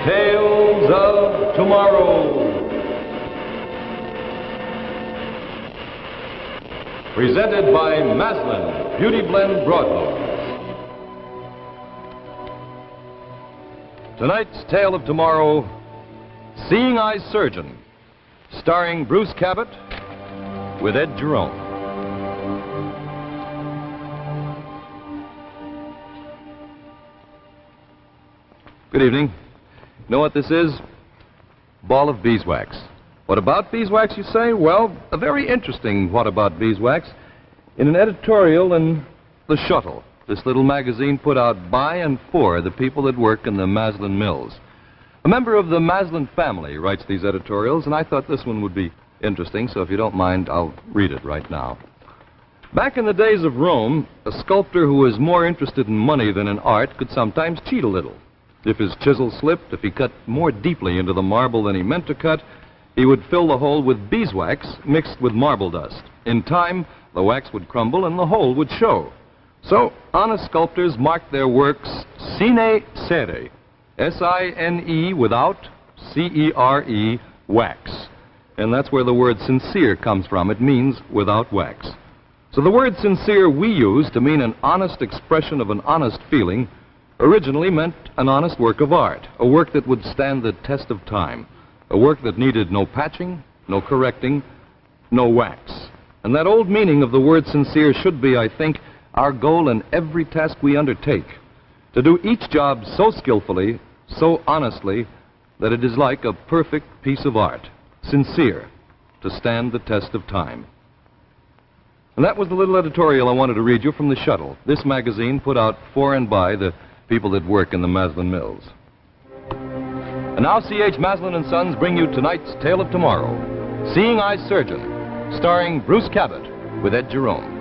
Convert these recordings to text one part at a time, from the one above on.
Tales of Tomorrow. Presented by Maslin Beauty Blend Broadloads. Tonight's Tale of Tomorrow, Seeing Eye Surgeon, starring Bruce Cabot with Ed Jerome. Good evening. You know what this is? Ball of beeswax. What about beeswax, you say? Well, a very interesting what about beeswax in an editorial in The Shuttle, this little magazine put out by and for the people that work in the Maslin Mills. A member of the Maslin family writes these editorials, and I thought this one would be interesting, so if you don't mind, I'll read it right now. Back in the days of Rome, a sculptor who was more interested in money than in art could sometimes cheat a little. If his chisel slipped, if he cut more deeply into the marble than he meant to cut, he would fill the hole with beeswax mixed with marble dust. In time, the wax would crumble and the hole would show. So, honest sculptors marked their works sine cere, S-I-N-E without C-E-R-E, wax. And that's where the word sincere comes from. It means without wax. So the word sincere we use to mean an honest expression of an honest feeling originally meant an honest work of art, a work that would stand the test of time, a work that needed no patching, no correcting, no wax. And that old meaning of the word sincere should be, I think, our goal in every task we undertake, to do each job so skillfully, so honestly, that it is like a perfect piece of art, sincere, to stand the test of time. And that was the little editorial I wanted to read you from The Shuttle, this magazine put out for and by the people that work in the Maslin Mills. And now C.H. Maslin & Sons bring you tonight's Tale of Tomorrow, Seeing Eye Surgeon, starring Bruce Cabot with Ed Jerome.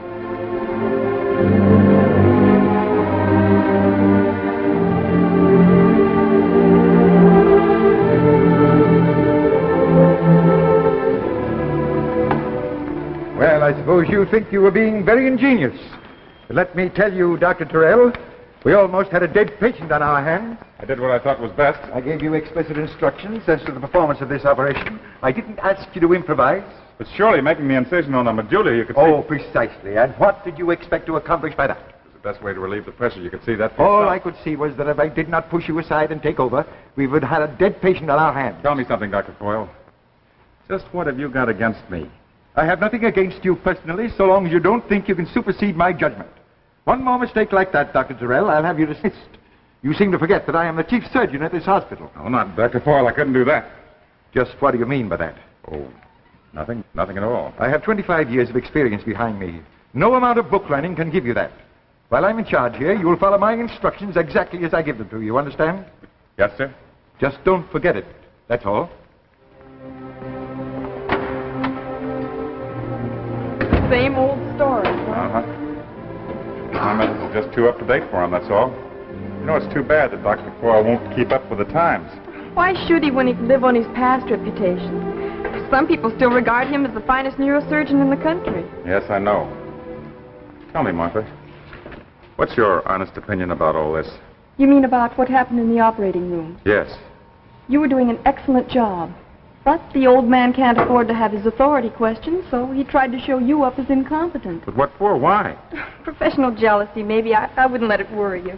Well, I suppose you think you were being very ingenious. But let me tell you, Dr. Terrell, we almost had a dead patient on our hands. I did what I thought was best. I gave you explicit instructions as to the performance of this operation. I didn't ask you to improvise. But surely making the incision on the medulla, you could see... Oh, precisely. And what did you expect to accomplish by that? It was the best way to relieve the pressure. You could see that for All yourself. I could see was that if I did not push you aside and take over, we would have had a dead patient on our hands. Tell me something, Dr. Foyle. Just what have you got against me? I have nothing against you personally, so long as you don't think you can supersede my judgment. One more mistake like that, Dr. Terrell, I'll have you dismissed. You seem to forget that I am the chief surgeon at this hospital. No, not Dr. Foyle. I couldn't do that. Just what do you mean by that? Oh, nothing. Nothing at all. I have 25 years of experience behind me. No amount of book learning can give you that. While I'm in charge here, you will follow my instructions exactly as I give them to you, understand? Yes, sir? Just don't forget it. That's all. Same old story. Uh-huh. My methods are just too up-to-date for him, that's all. You know, it's too bad that Dr. Foyle won't keep up with the times. Why should he when he can live on his past reputation? Some people still regard him as the finest neurosurgeon in the country. Yes, I know. Tell me, Martha, what's your honest opinion about all this? You mean about what happened in the operating room? Yes. You were doing an excellent job. But the old man can't afford to have his authority questioned, so he tried to show you up as incompetent. But what for? Why? Professional jealousy, maybe. I wouldn't let it worry you.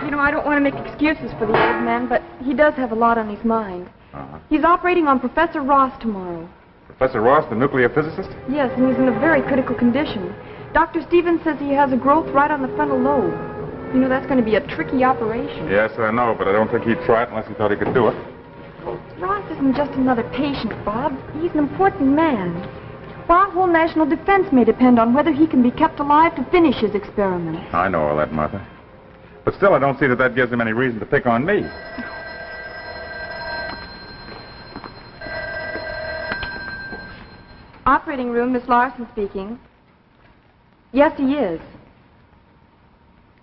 You know, I don't want to make excuses for the old man, but he does have a lot on his mind. Uh-huh. He's operating on Professor Ross tomorrow. Professor Ross, the nuclear physicist? Yes, and he's in a very critical condition. Dr. Stevens says he has a growth right on the frontal lobe. You know, that's going to be a tricky operation. Yes, I know, but I don't think he'd try it unless he thought he could do it. Ross isn't just another patient, Bob. He's an important man. Our whole national defense may depend on whether he can be kept alive to finish his experiments. I know all that, Martha. But still, I don't see that that gives him any reason to pick on me. Operating room, Miss Larson speaking. Yes, he is.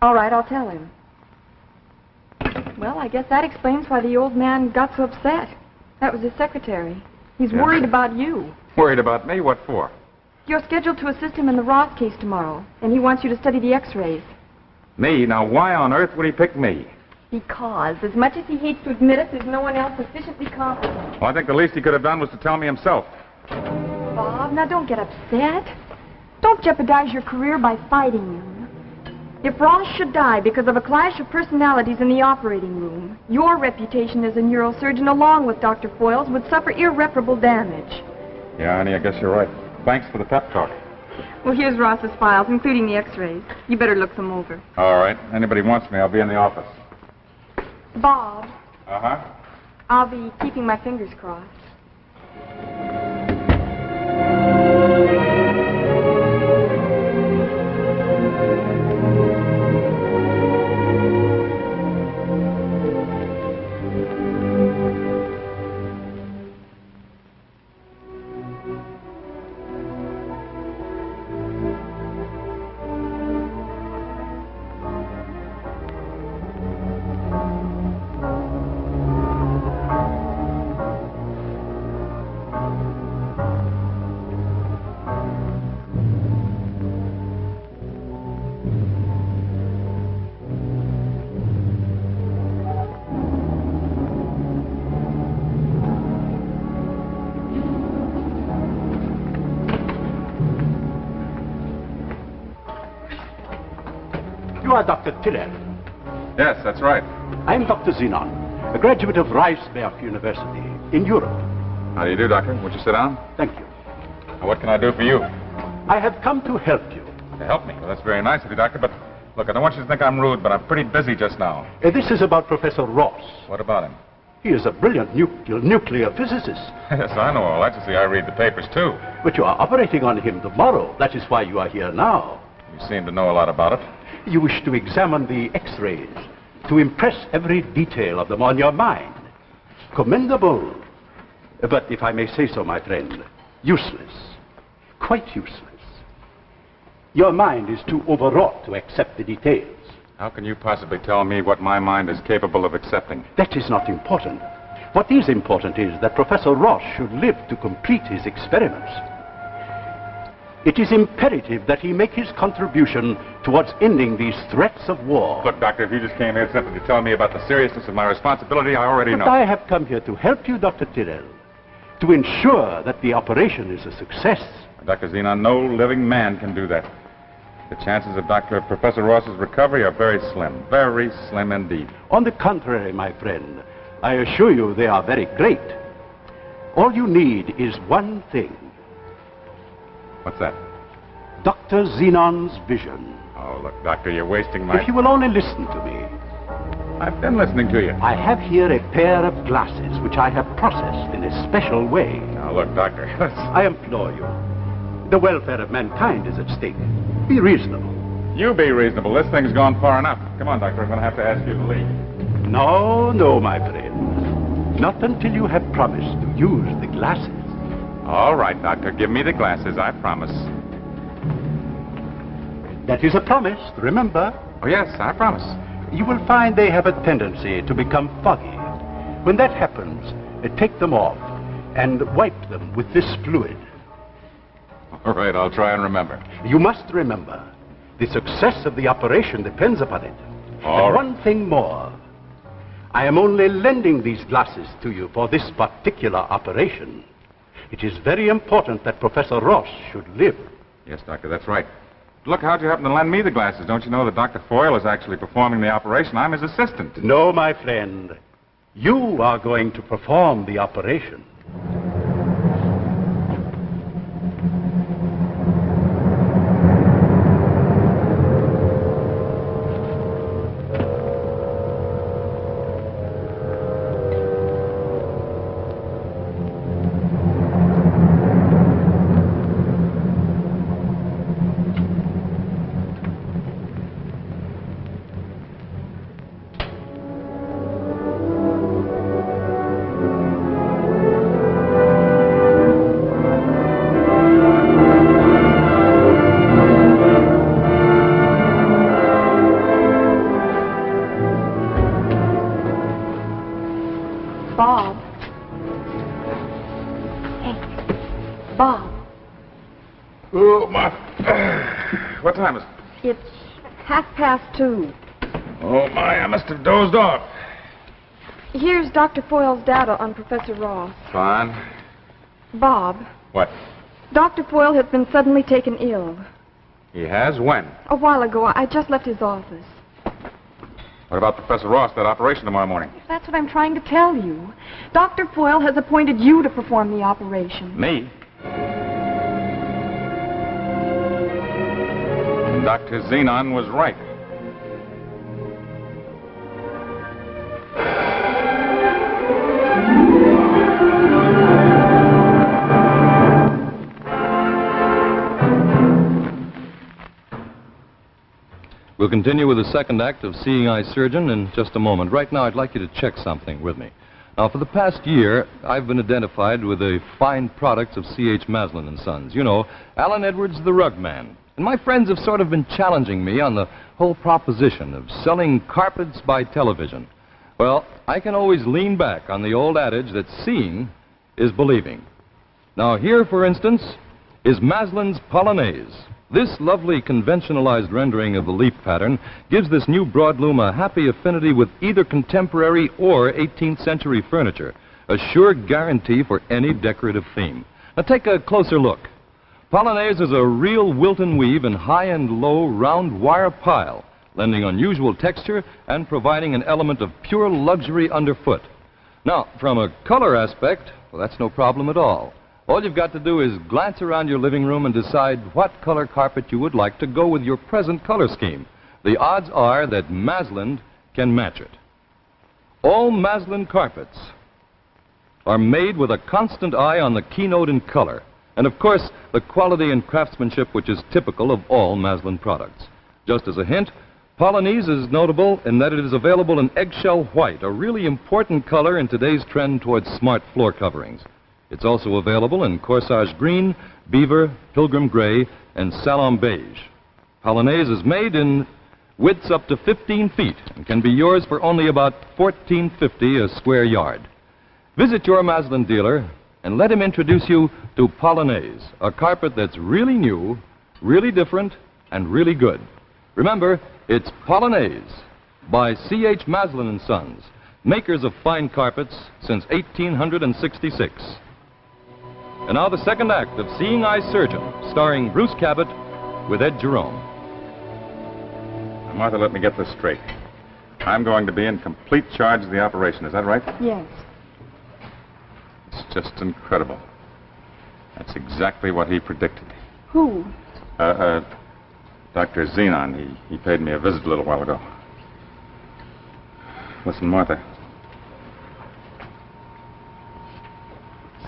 All right, I'll tell him. Well, I guess that explains why the old man got so upset. That was his secretary. He's worried about you. Worried about me? What for? You're scheduled to assist him in the Ross case tomorrow, and he wants you to study the x-rays. Me? Now, why on earth would he pick me? Because, as much as he hates to admit it, there's no one else sufficiently competent. Well, I think the least he could have done was to tell me himself. Bob, now don't get upset. Don't jeopardize your career by fighting him. If Ross should die because of a clash of personalities in the operating room, your reputation as a neurosurgeon, along with Dr. Foyle's, would suffer irreparable damage. Yeah, honey, I guess you're right. Thanks for the pep talk. Well, here's Ross's files, including the x-rays. You better look them over. All right. Anybody wants me, I'll be in the office. Bob, Uh-huh. I'll be keeping my fingers crossed. You are Dr. Tiller. Yes, that's right. I am Dr. Zenon, a graduate of Reisberg University in Europe. How do you do, Doctor? Would you sit down? Thank you. Now, what can I do for you? I have come to help you. To help me? Well, that's very nice of you, Doctor, but look, I don't want you to think I'm rude, but I'm pretty busy just now. This is about Professor Ross. What about him? He is a brilliant nuclear physicist. Yes, I know all that. You see, I read the papers, too. But you are operating on him tomorrow. That is why you are here now. You seem to know a lot about it. You wish to examine the x-rays, to impress every detail of them on your mind. Commendable. But if I may say so, my friend, useless. Quite useless. Your mind is too overwrought to accept the details. How can you possibly tell me what my mind is capable of accepting? That is not important. What is important is that Professor Ross should live to complete his experiments. It is imperative that he make his contribution towards ending these threats of war. Look, Doctor, if you just came here simply to tell me about the seriousness of my responsibility, I already know. But I have come here to help you, Dr. Tyrrell, to ensure that the operation is a success. Dr. Zenon, no living man can do that. The chances of Professor Ross's recovery are very slim indeed. On the contrary, my friend, I assure you they are very great. All you need is one thing. What's that? Dr. Zenon's vision. Oh, look, Doctor, you're wasting my... If you will only listen to me. I've been listening to you. I have here a pair of glasses which I have processed in a special way. Now, look, Doctor, I implore you. The welfare of mankind is at stake. Be reasonable. You be reasonable. This thing's gone far enough. Come on, Doctor, I'm going to have to ask you to leave. No, my friend. Not until you have promised to use the glasses. All right, Doctor, give me the glasses, I promise. That is a promise, remember. Oh, yes, I promise. You will find they have a tendency to become foggy. When that happens, take them off and wipe them with this fluid. All right, I'll try and remember. You must remember, the success of the operation depends upon it. All and right. one thing more. I am only lending these glasses to you for this particular operation. It is very important that Professor Ross should live. Yes, Doctor, that's right. Look, how'd you happen to lend me the glasses? Don't you know that Dr. Foyle is actually performing the operation? I'm his assistant. No, my friend. You are going to perform the operation. Bob. Hey, Bob. Oh, my... What time is it? It's 2:30. Oh, my, I must have dozed off. Here's Dr. Foyle's data on Professor Ross. Fine. Bob, What? Dr. Foyle has been suddenly taken ill. He has? When? A while ago, I just left his office. What about Professor Ross, that operation tomorrow morning? That's what I'm trying to tell you. Dr. Foyle has appointed you to perform the operation. Me? Dr. Zenon was right. We'll continue with the second act of Seeing Eye Surgeon in just a moment. Right now, I'd like you to check something with me. Now, for the past year, I've been identified with the fine products of C.H. Maslin and Sons. You know, Alan Edwards, the rug man. And my friends have sort of been challenging me on the whole proposition of selling carpets by television. Well, I can always lean back on the old adage that seeing is believing. Now, here, for instance, is Maslin's Polonaise. This lovely conventionalized rendering of the leaf pattern gives this new broadloom a happy affinity with either contemporary or 18th century furniture, a sure guarantee for any decorative theme. Now take a closer look. Polonaise is a real Wilton weave in high and low round wire pile, lending unusual texture and providing an element of pure luxury underfoot. Now, from a color aspect, well, that's no problem at all. All you've got to do is glance around your living room and decide what color carpet you would like to go with your present color scheme. The odds are that Maslin can match it. All Maslin carpets are made with a constant eye on the keynote in color, and of course, the quality and craftsmanship which is typical of all Maslin products. Just as a hint, Polonaise is notable in that it is available in eggshell white, a really important color in today's trend towards smart floor coverings. It's also available in corsage green, beaver, pilgrim gray, and salon beige. Polonaise is made in widths up to 15 feet and can be yours for only about $14.50 a square yard. Visit your Maslin dealer and let him introduce you to Polonaise, a carpet that's really new, really different, and really good. Remember, it's Polonaise by C.H. Maslin and Sons, makers of fine carpets since 1866. And now the second act of Seeing Eye Surgeon, starring Bruce Cabot with Ed Jerome. Now, Martha, let me get this straight. I'm going to be in complete charge of the operation. Is that right? Yes. It's just incredible. That's exactly what he predicted. Who? Dr. Zenon. He paid me a visit a little while ago. Listen, Martha.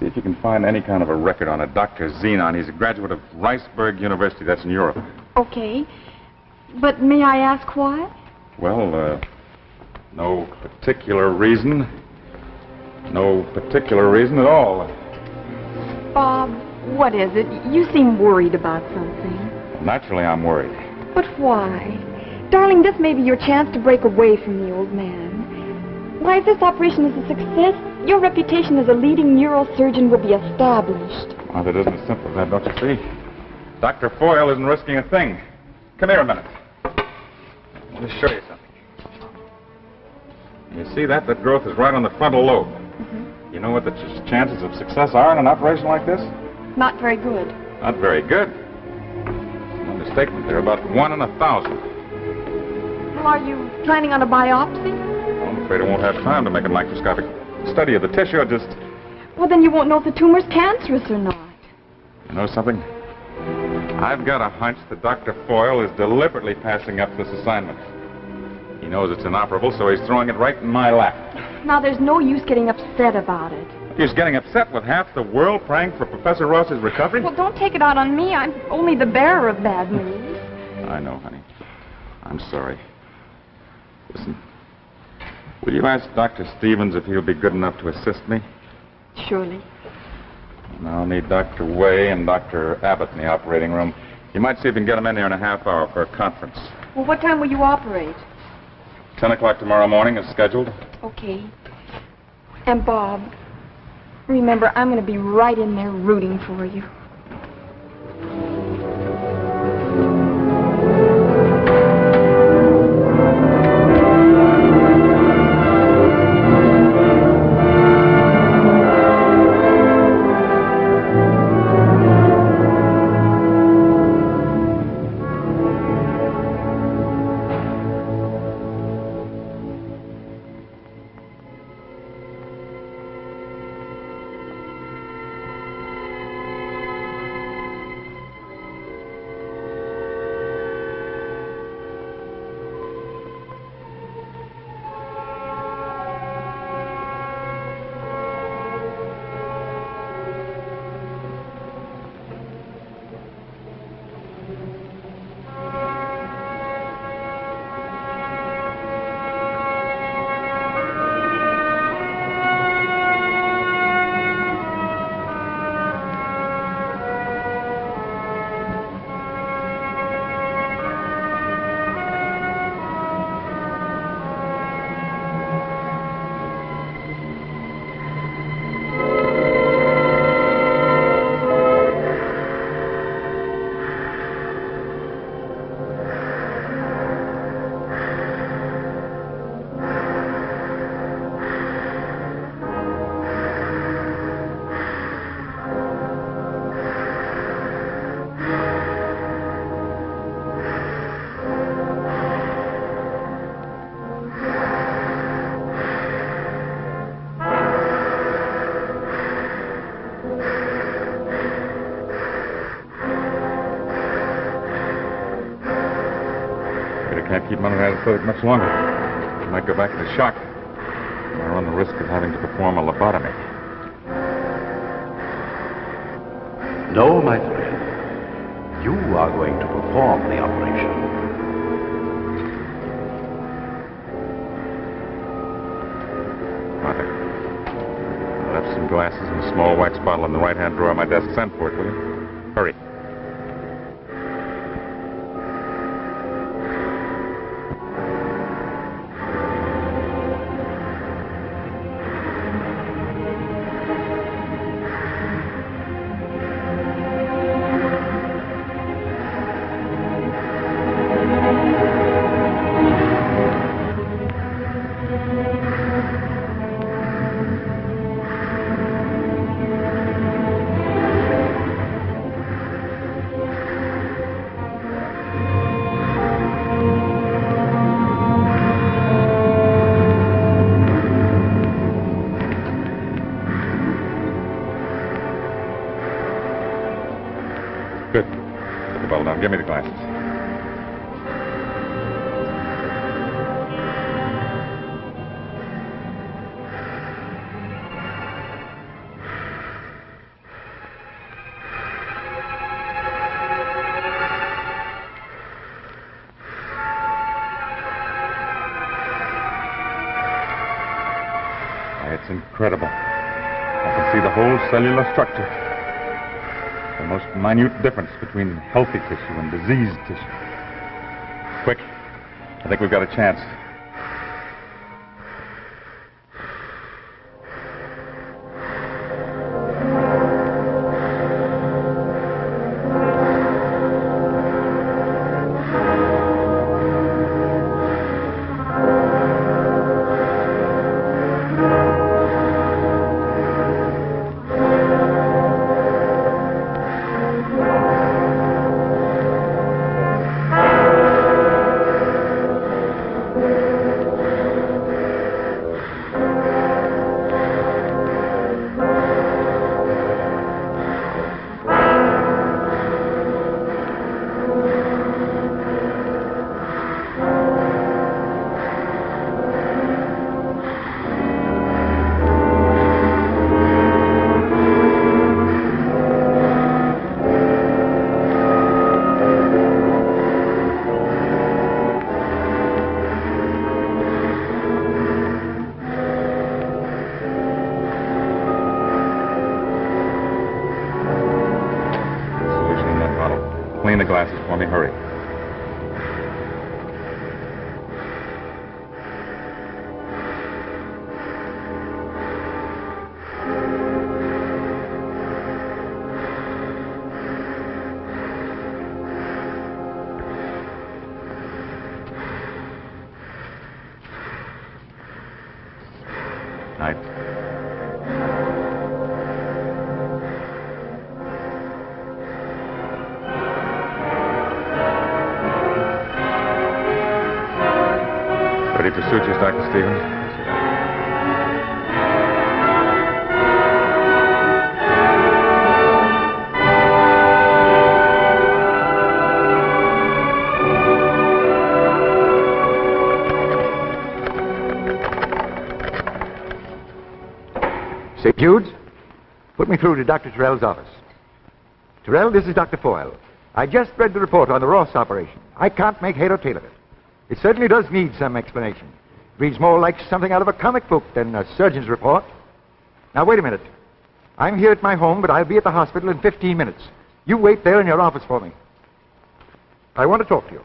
See if you can find any kind of a record on a Dr. Zenon. He's a graduate of Riceburg University. That's in Europe. Okay. But may I ask why? Well, no particular reason. No particular reason at all. Bob, what is it? You seem worried about something. Naturally, I'm worried. But why? Darling, this may be your chance to break away from the old man. Why, if this operation is a success, your reputation as a leading neurosurgeon will be established. Well, it isn't as simple as that, don't you see? Dr. Foyle isn't risking a thing. Come here a minute. Let me show you something. You see that? That growth is right on the frontal lobe. You know what the chances of success are in an operation like this? Not very good. Not very good. An understatement. They're about 1 in 1,000. Well, are you planning on a biopsy? I'm afraid I won't have time to make a microscopic study of the tissue. I just... Well, then you won't know if the tumor's cancerous or not. You know something? I've got a hunch that Dr. Foyle is deliberately passing up this assignment. He knows it's inoperable, so he's throwing it right in my lap. Now, there's no use getting upset about it. He's getting upset with half the world praying for Professor Ross's recovery? Well, don't take it out on me. I'm only the bearer of bad news. I know, honey. I'm sorry. Listen, will you ask Dr. Stevens if he'll be good enough to assist me? Surely. And I'll need Dr. Way and Dr. Abbott in the operating room. You might see if you can get them in there in a half hour for a conference. Well, what time will you operate? 10 o'clock tomorrow morning is scheduled. Okay. And Bob, remember, I'm going to be right in there rooting for you. afraid I can't keep him under anesthetic much longer. He might go back into shock. I run the risk of having to perform a lobotomy. No, my friend. You are going to perform the operation. Mother, I left some glasses and a small wax bottle in the right-hand drawer of my desk. Send for it, will you? Hurry. Good. Put the bottle down. Give me the glasses. It's incredible. I can see the whole cellular structure. The most minute difference between healthy tissue and diseased tissue. Quick. I think we've got a chance. Clean the glasses for me. Hurry. Night. Ready for sutures, Dr. Stevens? St. Jude's? Put me through to Dr. Terrell's office. Terrell, this is Dr. Foyle. I just read the report on the Ross operation. I can't make head or tail of it. It certainly does need some explanation. It reads more like something out of a comic book than a surgeon's report. Now, wait a minute. I'm here at my home, but I'll be at the hospital in 15 minutes. You wait there in your office for me. I want to talk to you.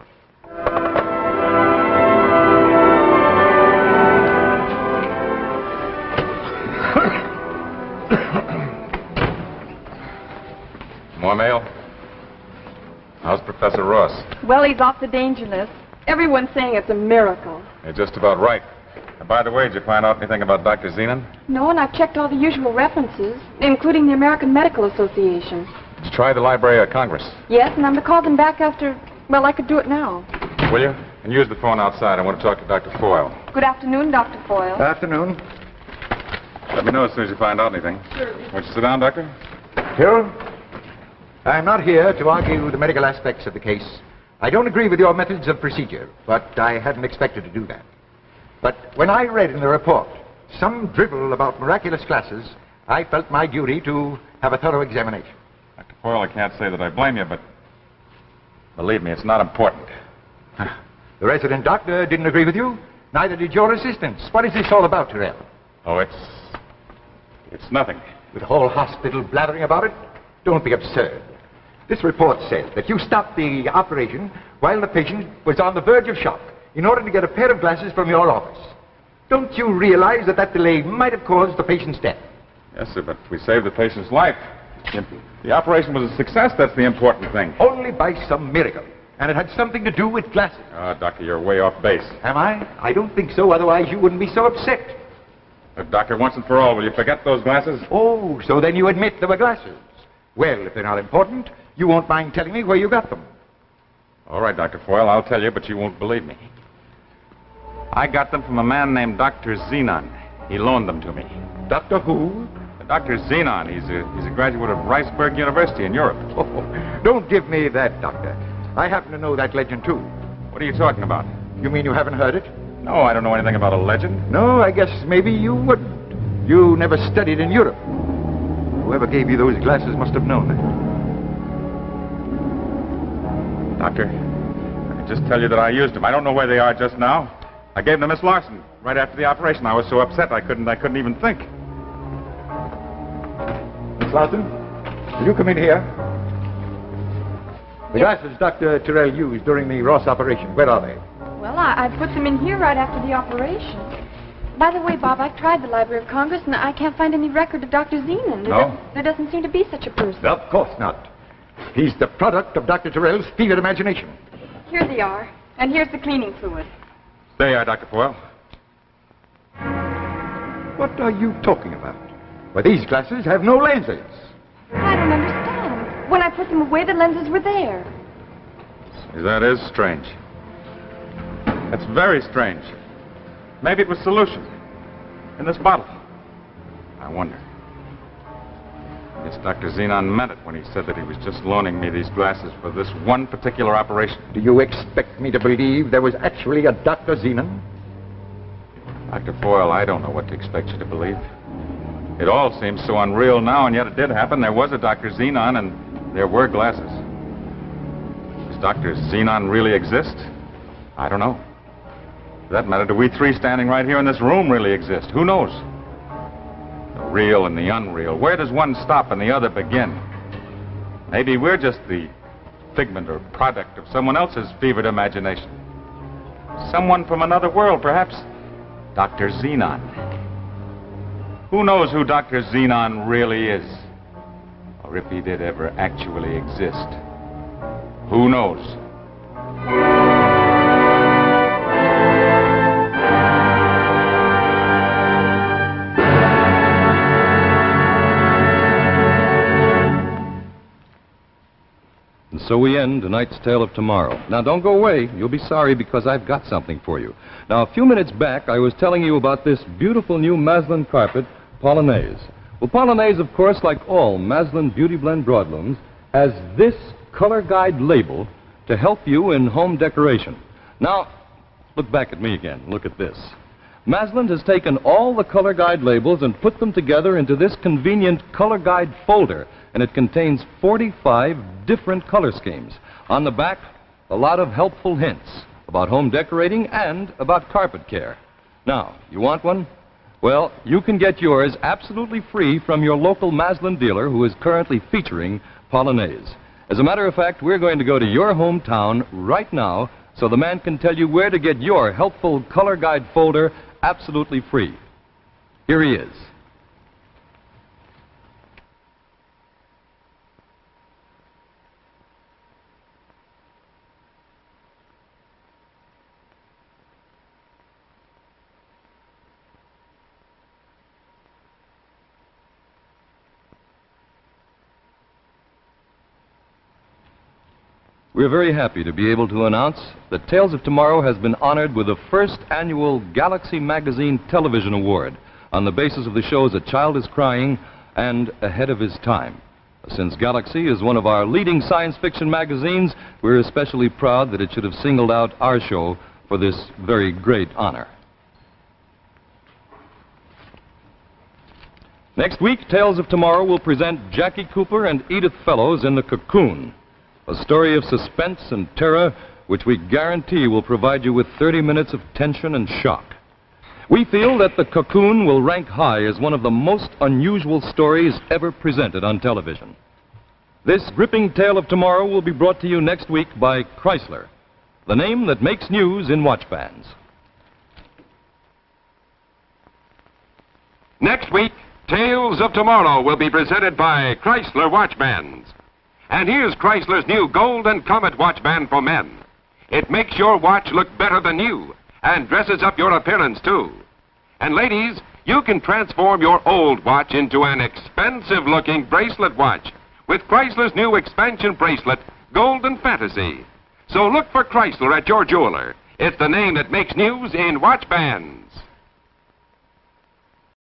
More mail? How's Professor Ross? Well, he's off the danger list. Everyone's saying it's a miracle. You're just about right. And by the way, did you find out anything about Dr. Zenon? No, and I've checked all the usual references, including the American Medical Association. Did you try the Library of Congress? Yes, and I'm to call them back after... Well, I could do it now. Will you? And use the phone outside. I want to talk to Dr. Foyle. Good afternoon, Dr. Foyle. Afternoon. Let me know as soon as you find out anything. Sure. Won't you sit down, Doctor? Hill, I'm not here to argue the medical aspects of the case, I don't agree with your methods of procedure, but I hadn't expected to do that. But when I read in the report some drivel about miraculous glasses, I felt my duty to have a thorough examination. Dr. Foyle, I can't say that I blame you, but believe me, it's not important. The resident doctor didn't agree with you. Neither did your assistants. What is this all about, Tyrrell? Oh, it's nothing. With the whole hospital blathering about it? Don't be absurd. This report says that you stopped the operation while the patient was on the verge of shock in order to get a pair of glasses from your office. Don't you realize that that delay might have caused the patient's death? Yes, sir, but we saved the patient's life. The operation was a success. That's the important thing. Only by some miracle. And it had something to do with glasses. Doctor, you're way off base. Am I? I don't think so. Otherwise, you wouldn't be so upset. Doctor, once and for all, will you forget those glasses? Oh, so then you admit there were glasses. Well, if they're not important, you won't mind telling me where you got them. All right, Dr. Foyle, I'll tell you, but you won't believe me. I got them from a man named Dr. Zenon. He loaned them to me. Doctor who? Dr. Zenon. He's a graduate of Riceburg University in Europe. Oh, don't give me that, Doctor. I happen to know that legend, too. What are you talking about? You mean you haven't heard it? No, I don't know anything about a legend. No, I guess maybe you wouldn't. You never studied in Europe. Whoever gave you those glasses must have known that. Doctor, I can just tell you that I used them. I don't know where they are just now. I gave them to Miss Larson right after the operation. I was so upset I couldn't even think. Miss Larson, will you come in here? The glasses Dr. Tyrrell used during the Ross operation, where are they? Well, I put them in here right after the operation. By the way, Bob, I've tried the Library of Congress, and I can't find any record of Dr. Zenon. There doesn't seem to be such a person. Of course not. He's the product of Dr. Tyrrell's fevered imagination. Here they are, and here's the cleaning fluid. There you are, Dr. Foyle. What are you talking about? Well, these glasses have no lenses. I don't understand. When I put them away, the lenses were there. That is strange. That's very strange. Maybe it was solution in this bottle. I wonder. Yes, Dr. Zenon meant it when he said that he was just loaning me these glasses for this one particular operation. Do you expect me to believe there was actually a Dr. Zenon? Dr. Foyle, I don't know what to expect you to believe. It all seems so unreal now, and yet it did happen. There was a Dr. Zenon, and there were glasses. Does Dr. Zenon really exist? I don't know. For that matter, do we three standing right here in this room really exist? Who knows? The real and the unreal. Where does one stop and the other begin? Maybe we're just the figment or product of someone else's fevered imagination. Someone from another world, perhaps. Dr. Zenon. Who knows who Dr. Zenon really is? Or if he did ever actually exist. Who knows? And so we end tonight's Tale of Tomorrow. Now, don't go away. You'll be sorry because I've got something for you. Now, a few minutes back, I was telling you about this beautiful new Maslin carpet, Polonaise. Well, Polonaise, of course, like all Maslin Beauty Blend broadlooms, has this color guide label to help you in home decoration. Now, look back at me again. Look at this. Maslin has taken all the color guide labels and put them together into this convenient color guide folder, and it contains 45 different color schemes. On the back, a lot of helpful hints about home decorating and about carpet care. Now, you want one? Well, you can get yours absolutely free from your local Maslin dealer who is currently featuring Polonaise. As a matter of fact, we're going to go to your hometown right now so the man can tell you where to get your helpful color guide folder absolutely free. Here he is. We're very happy to be able to announce that Tales of Tomorrow has been honored with the first annual Galaxy Magazine Television Award on the basis of the shows A Child is Crying and Ahead of His Time. A Since Galaxy is one of our leading science fiction magazines, we're especially proud that it should have singled out our show for this very great honor. Next week, Tales of Tomorrow will present Jackie Cooper and Edith Fellows in The Cocoon, a story of suspense and terror which we guarantee will provide you with 30 minutes of tension and shock. We feel that The Cocoon will rank high as one of the most unusual stories ever presented on television. This gripping tale of tomorrow will be brought to you next week by Chrysler, the name that makes news in watch bands. Next week, Tales of Tomorrow will be presented by Chrysler Watch Bands. And here's Chrysler's new Golden Comet watch band for men. It makes your watch look better than new and dresses up your appearance, too. And ladies, you can transform your old watch into an expensive-looking bracelet watch with Chrysler's new expansion bracelet, Golden Fantasy. So look for Chrysler at your jeweler. It's the name that makes news in watch bands.